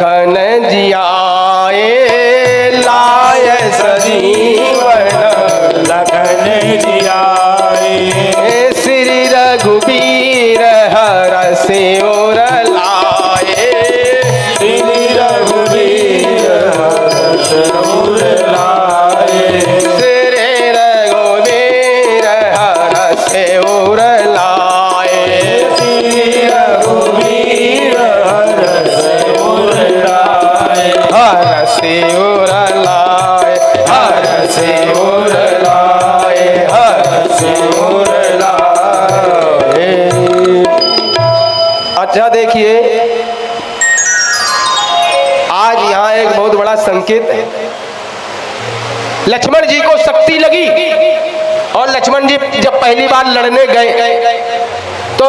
लखन जियाए लाय सजीवन, लखन जियाए श्री रघुबीर हरषि उर लाए, श्री रघुबीर हरषि उर लाए, श्री रघुबीर हरषि उर लाए, श्री रघुबीर हरषि उर लाए, हरषि उर लाए, हरषि उर लाए, हरषि उर लाए। अच्छा देखिए, आज यहाँ एक बहुत बड़ा संकेत है। लक्ष्मण जी को शक्ति लगी और लक्ष्मण जी जब पहली बार लड़ने गए तो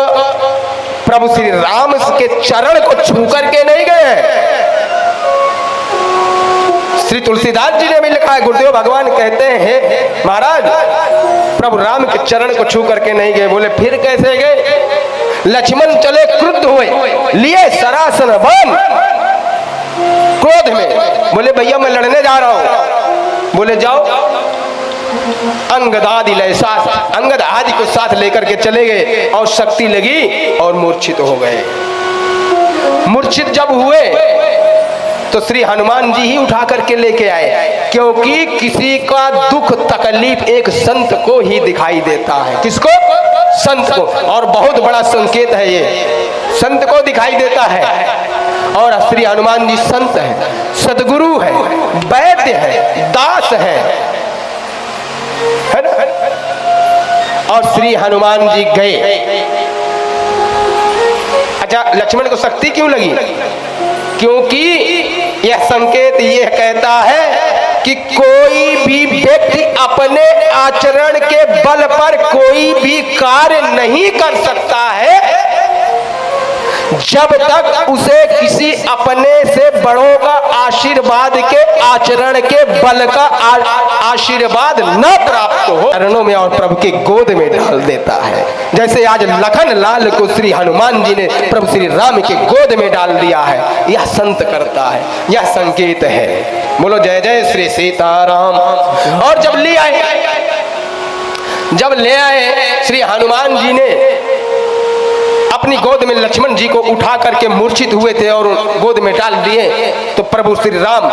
प्रभु श्री राम के चरण को छू करके नहीं गए। श्री तुलसीदास जी ने भी लिखा है, गुरुदेव भगवान कहते हैं महाराज प्रभु राम के चरण को छू करके नहीं गए। बोले फिर कैसे गए? लक्ष्मण चले क्रुद्ध हुए, लिए सरासन बाण क्रोध में। बोले भैया मैं लड़ने जा रहा हूं। बोले जाओ। अंगद आदि लय साथ, अंगद आदि को साथ लेकर के चले गए और शक्ति लगी और मूर्छित हो गए। मूर्छित जब हुए तो श्री हनुमान जी ही उठा करके लेके आए, क्योंकि किसी का दुख तकलीफ एक संत को ही दिखाई देता है। किसको? संत को। और बहुत बड़ा संकेत है ये, संत को दिखाई देता है। और श्री हनुमान जी संत है, सदगुरु है, वैद्य है, दास है ना? और श्री हनुमान जी गए। अच्छा लक्ष्मण को शक्ति क्यों लगी? क्योंकि यह संकेत यह कहता है कि कोई भी व्यक्ति अपने आचरण के बल पर कोई भी कार्य नहीं कर सकता है जब तक उसे किसी अपने से बड़ों का आशीर्वाद के आचरण के बल का आशीर्वाद न प्राप्त हो, चरणों में और प्रभु की गोद में डाल देता है। जैसे आज लखन लाल को श्री हनुमान जी ने प्रभु श्री राम की गोद में डाल दिया है, यह संत करता है, यह संकेत है। बोलो जय जय श्री सीताराम। और जब ले आए श्री हनुमान जी ने अपनी गोद में लक्ष्मण जी को उठा करके मूर्छित हुए थे और गोद में डाल दिए, तो प्रभु श्री राम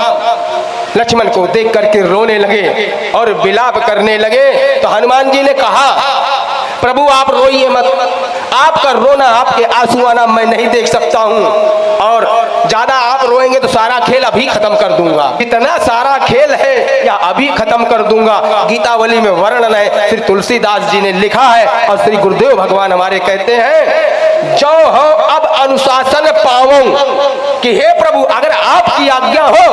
लक्ष्मण को देख करके रोने लगे और विलाप करने लगे। तो हनुमान जी ने कहा प्रभु आप रोइए मत, आपका रोना, आपके आंसू आना मैं नहीं देख सकता हूँ, और ज्यादा आप रोएंगे तो सारा खेल अभी खत्म कर दूंगा। इतना सारा खेल है या अभी खत्म कर दूंगा। गीतावली में वर्णन है, श्री तुलसीदास जी ने लिखा है और श्री गुरुदेव भगवान हमारे कहते हैं जो हो अब अनुशासन पाऊं कि हे प्रभु अगर आपकी आज्ञा हो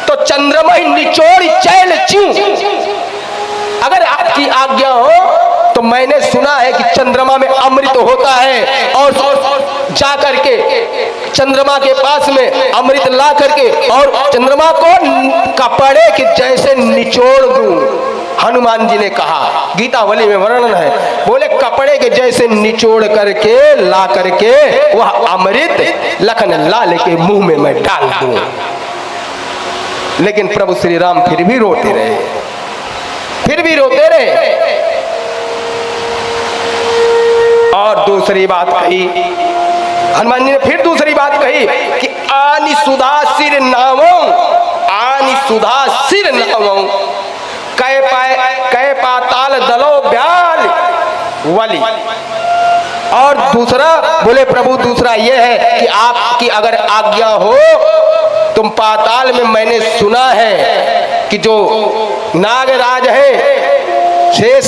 तो चंद्रमा निचोड़ चैल चूं। अगर आपकी आज्ञा हो तो मैंने सुना है कि चंद्रमा में अमृत होता है और जा करके चंद्रमा के पास में अमृत ला करके और चंद्रमा को कपड़े के जैसे निचोड़ दूं। हनुमान जी ने कहा, गीतावली में वर्णन है, बोले कपड़े के जैसे निचोड़ करके ला करके वह अमृत लखन लाल के मुंह में मैं डाल दूं। लेकिन प्रभु श्री राम फिर भी रोते रहे, फिर भी रोते रहे। और दूसरी बात कही हनुमान जी ने, फिर दूसरी बात कही कि आनि सुधा सिर नावो, आनि सुधा सिर नावो, कै पाताल दलो ब्याल वली। और दूसरा बोले प्रभु दूसरा यह है कि आपकी अगर आज्ञा हो तुम पाताल में, मैंने सुना है कि जो नागराज है शेष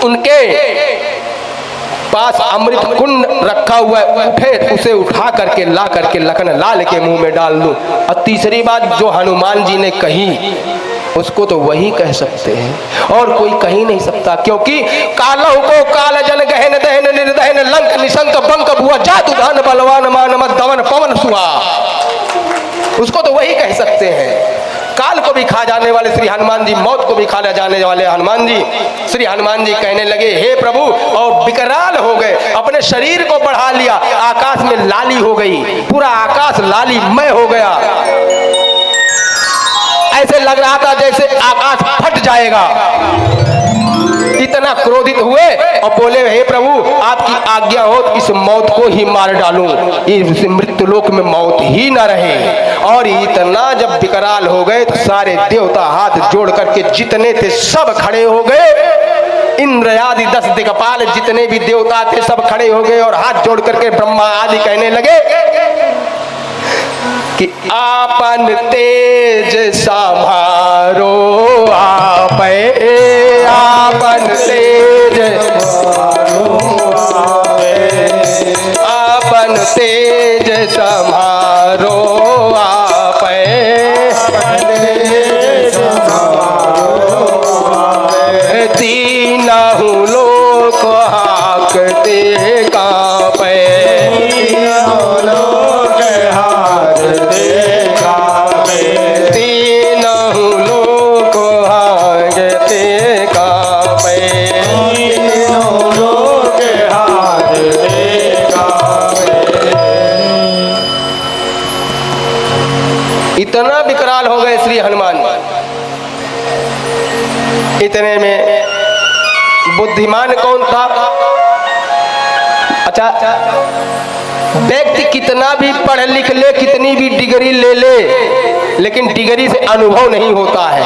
उनके पास अमृत कुंड रखा हुआ है, उठे उसे उठा करके ला करके लखन लाल के मुंह में डाल दूं। और तीसरी बात जो हनुमान जी ने कही उसको तो वही कह सकते हैं और कोई कह ही नहीं सकता, क्योंकि कालहु को काल जन गहन दहन निर्दहन लंक निशंक बंक बुआ जादू धन बलवान मान मत दवन पवन सुहा, उसको तो वही कह सकते हैं। काल को भी खा जाने वाले श्री हनुमान जी, मौत को भी खा जाने वाले हनुमान जी, श्री हनुमान जी कहने लगे हे प्रभु, और विकराल हो गए, अपने शरीर को बढ़ा लिया, आकाश में लाली हो गई, पूरा आकाश लालीमय हो गया। ऐसे लग रहा था जैसे आकाश फट जाएगा। इतना क्रोधित हुए और बोले हे प्रभु, आपकी आज्ञा हो तो इस मौत को ही मार डालूं, इस मृत्युलोक में मौत ही न रहे। और इतना जब विकराल हो गए तो सारे देवता हाथ जोड़ करके जितने थे सब खड़े हो गए। इंद्र आदि 10 दिक्पाल जितने भी देवता थे सब खड़े हो गए और हाथ जोड़ करके ब्रह्मा आदि कहने लगे कि आपन तेज संभारो, आपन तेज आपन तेज संभारो, तीनहु लोक हाकते कांपे, तीनहु लोक हाकते कांपे। इतना विकराल हो गए श्री हनुमान। इतने में बुद्धिमान कौन था? अच्छा, व्यक्ति कितना भी पढ़ लिख ले, कितनी भी डिग्री ले ले, लेकिन डिग्री से अनुभव नहीं होता है,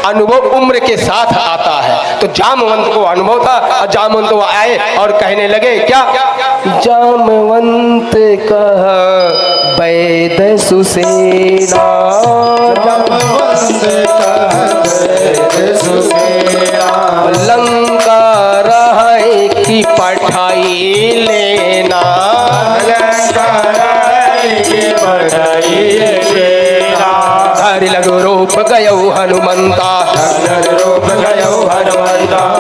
अनुभव उम्र के साथ आता है। तो जामवंत को अनुभव था और जामवंत वो आए और कहने लगे क्या? जामवंत कह वैद सुसेना, लंका रहे की पठाई लेना, हरि लघु रूप गयो हनुमंता,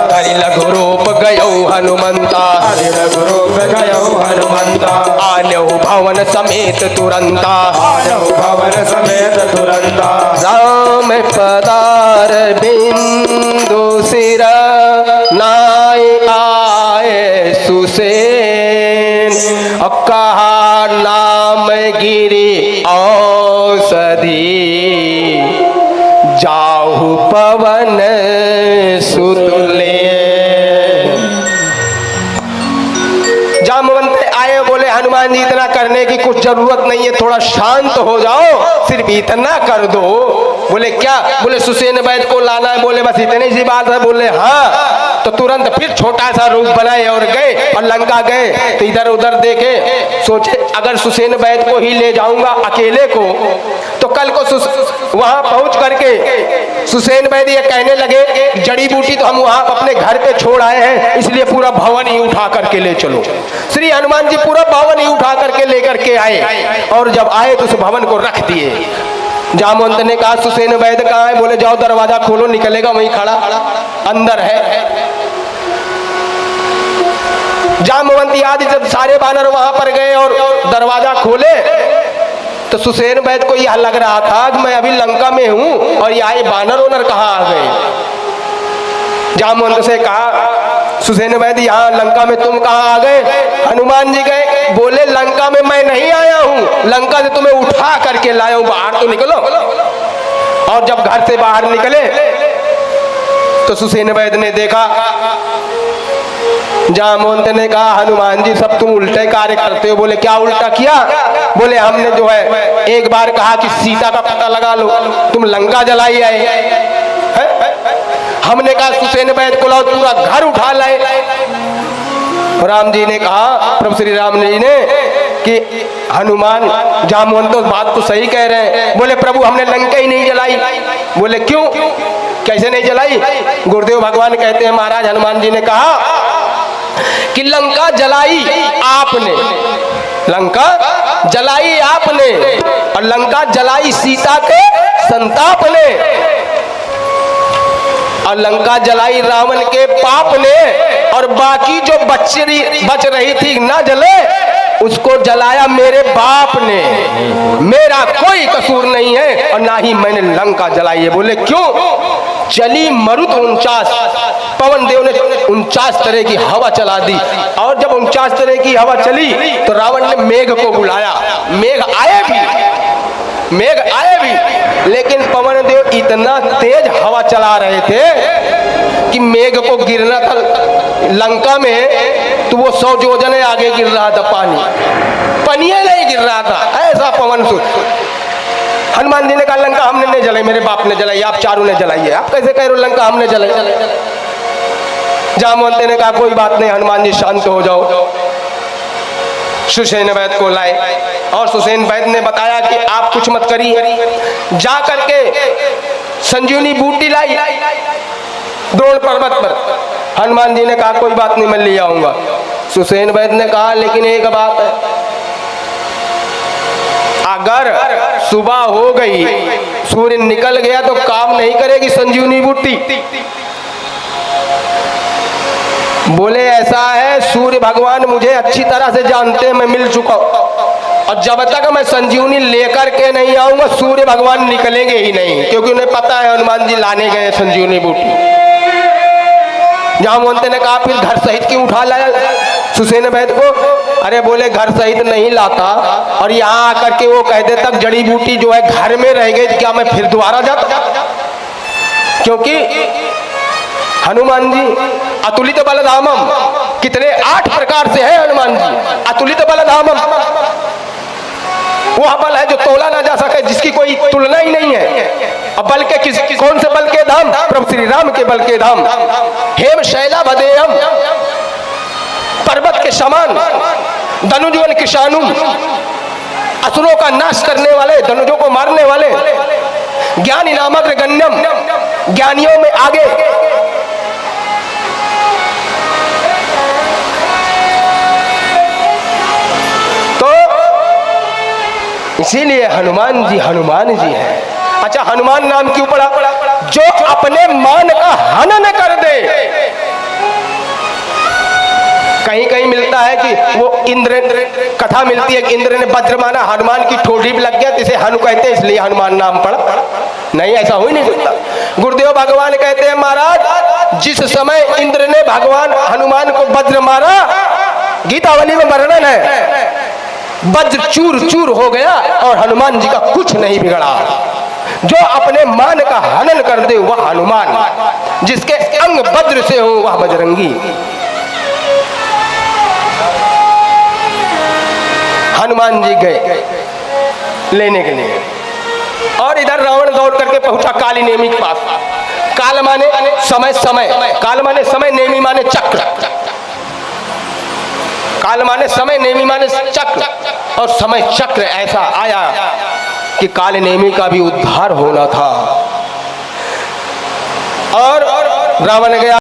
हरि लघु रूप गयो हनुमंता, आन्यहु भवन समेत तुरंता, राम पदार बिंदु सिर नाय आए सुसेन, कहा नाम गिरी औषधि, जाहु पवन सुतले। जामवंत आए, बोले हनुमान जी इतना करने की कुछ जरूरत नहीं है, थोड़ा शांत हो जाओ, सिर्फ इतना कर दो। बोले क्या? बोले सुसेन वैद को लाना है। बोले बस इतनी सी बात है। बोले हाँ। तो तुरंत फिर छोटा सा रूप बनाए और गए और लंका गए। तो इधर उधर देखे, सोचे अगर सुसेन वैद को ही ले जाऊंगा अकेले को तो कल को वहां पहुंच करके सुसेन वैद ये कहने लगे जड़ी बूटी तो हम वहां अपने घर पे छोड़ आए हैं, इसलिए पूरा भवन ही उठा करके ले चलो। श्री हनुमान जी पूरा भवन ही उठा करके लेकर के आए और जब आए तो उस भवन को रख दिए। जामवंत ने कहा सुसेन वैद कहाँ है? बोले जाओ दरवाजा खोलो, निकलेगा वहीं खड़ा अंदर है। जामवंत आदि जब सारे बानर वहां पर गए और दरवाजा खोले तो सुसेन वैद को यह लग रहा था कि मैं अभी लंका में हूं और ये बानर ओनर कहाँ आ गए। जामवंत से कहा सुसेन वैद यहाँ लंका में तुम कहाँ आ गए? हनुमान जी गए। बोले लंका में मैं नहीं आया हूँ, लंका से तुम्हें उठा करके लाया हूँ, बाहर तो निकलो। और जब घर से बाहर निकले तो सुसेन वैद ने देखा, जामवंत ने कहा हनुमान जी सब तुम उल्टे कार्य करते हो। बोले क्या उल्टा किया? बोले हमने जो है एक बार कहा कि सीता का पता लगा लो, तुम लंका जलाई आए। हमने कहा सुसेन वैद को लाओ, पूरा घर उठा लाए। राम जी ने कहा, प्रभु श्री राम जी ने कि हनुमान जामवंत तो बात तो सही कह रहे हैं। बोले प्रभु हमने लंका ही नहीं जलाई। बोले क्यों, कैसे नहीं जलाई? गुरुदेव भगवान कहते हैं महाराज हनुमान जी ने कहा कि लंका जलाई आपने, लंका जलाई आपने और लंका जलाई सीता के संताप ने और लंका जलाई रावण के पाप ने और बाकी जो बच रही थी ना जले उसको जलाया मेरे बाप ने। मेरा कोई कसूर नहीं है और ना ना ही मैंने लंका जलाई है। बोले क्यों? चली मरुत 49, पवन देव ने 49 तरह की हवा चला दी, और जब 49 तरह की हवा चली तो रावण ने मेघ को बुलाया। मेघ आए भी, लेकिन पवन देव इतना तेज हवा चला रहे थे कि मेघ को गिरना था लंका में तो वो 100 योजन आगे गिर रहा था, पनिया नहीं गिर रहा था, ऐसा पवन सुर। हनुमान जी ने कहा लंका हमने नहीं जलाई, मेरे बाप ने जलाई, आप चारों ने जलाई है, आप कैसे कह रहे हो लंका हमने जलाई? जामवंत ने कहा कोई बात नहीं हनुमान जी शांत हो जाओ। सुसेन वैद्य को लाए और सुसेन वैद्य ने बताया कि आप कुछ मत करिए, जा करके संजीवनी बूटी लाई द्रोण पर्वत पर। हनुमान जी ने कहा कोई बात नहीं मैं ले आऊंगा। सुसेन वैद्य ने कहा लेकिन एक बात है, अगर सुबह हो गई सूर्य निकल गया तो काम नहीं करेगी संजीवनी बूटी। बोले ऐसा है सूर्य भगवान मुझे अच्छी तरह से जानते हैं, मैं मिल चुका हूं, और जब तक मैं संजीवनी लेकर के नहीं आऊंगा सूर्य भगवान निकलेंगे ही नहीं, क्योंकि उन्हें पता है हनुमान जी लाने गए संजीवनी बूटी। जामवंत ने कहा फिर घर सहित क्यों उठा लाया सुसेन वैद्य को? अरे बोले घर सहित नहीं लाता और यहाँ आकर के वो कहते तक जड़ी बूटी जो है घर में रह गई, क्या मैं फिर दोबारा जाता? क्योंकि हनुमान जी अतुलित बलधामम, कितने 8 प्रकार से है हनुमान जी। अतुलित बलधामम वह बल है जो तोला ना जा सके, जिसकी कोई तुलना ही नहीं है। अब बल के कौन से बल के धाम? प्रभु श्री राम के बल के धाम। हेम शैला भदेयम, पर्वत के समान धनुजवन किशानुम, असुरों का नाश करने वाले, धनुजों को मारने वाले। ज्ञानी नामक गण्यम, ज्ञानियों में आगे। तो इसीलिए हनुमान जी हैं। अच्छा हनुमान नाम क्यों पड़ा? जो अपने मान का हनन कर दे। कहीं कहीं मिलता है कि वो इंद्र, कथा मिलती है कि इंद्र ने वज्र माना, हनुमान की ठोड़ी भी लग गया, जिसे हनु कहते हैं इसलिए हनुमान नाम पड़ा। नहीं, ऐसा हो ही नहीं सकता। गुरुदेव भगवान कहते हैं महाराज जिस समय इंद्र ने भगवान हनुमान को वज्र मारा, गीतावली में वर्णन है, वज्र चूर चूर हो गया और हनुमान जी का कुछ नहीं बिगड़ा। जो अपने मान का हनन कर दे वह हनुमान, जिसके अंग वज्र से हो वह बजरंगी। हनुमान जी गए लेने के लिए, और इधर रावण दौड़ करके पहुंचा काली नेमी के पास। काल माने समय, काल माने समय, नेमी माने चक्र। काल माने समय, नेमी माने चक्र, और समय चक्र ऐसा आया कि काल नेमी का भी उद्धार होना था। और रावण गया